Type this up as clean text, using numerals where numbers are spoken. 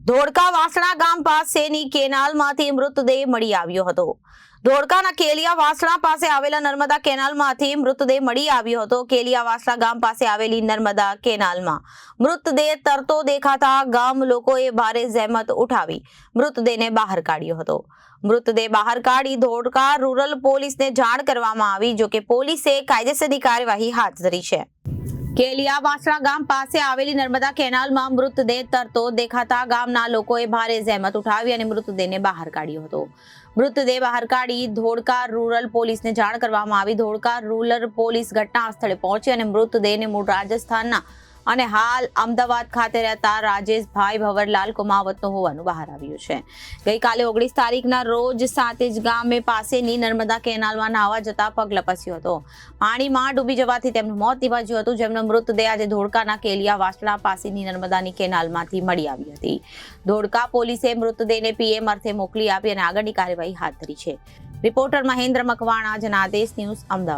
ધોળકા વાસણા ગામ પાસેની કેનાલમાંથી મૃતદેહ મળી આવ્યો હતો। ધોળકાના કેલિયા વાસણા પાસે આવેલા નર્મદા કેનાલમાંથી મૃતદેહ મળી આવ્યો હતો। કેલિયા વાસણા ગામ પાસે આવેલી નર્મદા કેનાલમાં મૃતદેહ તરતો દેખાતા ગામ લોકોએ ભારે જહેમત ઉઠાવી મૃતદેહને બહાર કાઢ્યો હતો। મૃતદેહ બહાર કાઢી ધોળકા રૂરલ પોલીસને જાણ કરવામાં આવી, જો કે પોલીસે કાયદેસરની કાર્યવાહી હાથ ધરી છે। કેલિયા વાસણા ગામ પાસે આવેલી નર્મદા કેનાલમાં મૃતદેહ તરતો દેખાતા ગામના લોકોએ ભારે જહેમત ઉઠાવી અને મૃતદેહને બહાર કાઢ્યો હતો। મૃતદેહ બહાર કાઢી ધોળકા રૂરલ પોલીસને જાણ કરવામાં આવી। ધોળકા રૂરલ પોલીસ ઘટના સ્થળે પહોંચી અને મૃતદેહને મૂળ રાજસ્થાનના અને હાલ અમદાવાદ ખાતે રહેતા રાજેશભાઈ ભવરલાલ કુમાવતનો હોવાનું બહાર આવ્યું છે। ગઈકાલે 19 તારીખના રોજ સાતેજ ગામે પાસેની નર્મદા કેનાલમાં નાહવા જતા પગ લપસ્યો હતો। પાણીમાં ડૂબી જવાથી તેમનું મોત નિપજ્યું હતું, જેમનો મૃતદેહ આજે ધોળકાના કેલિયા વાસણા પાસેની નર્મદાની કેનાલમાંથી મળી આવી હતી। ધોળકા પોલીસે મૃતદેહને પીએમ અર્થે મોકલી આપી અને આગળની કાર્યવાહી હાથ ધરી છે। Reporter Mahendra Makwana, Janadesh news, Ahmedabad.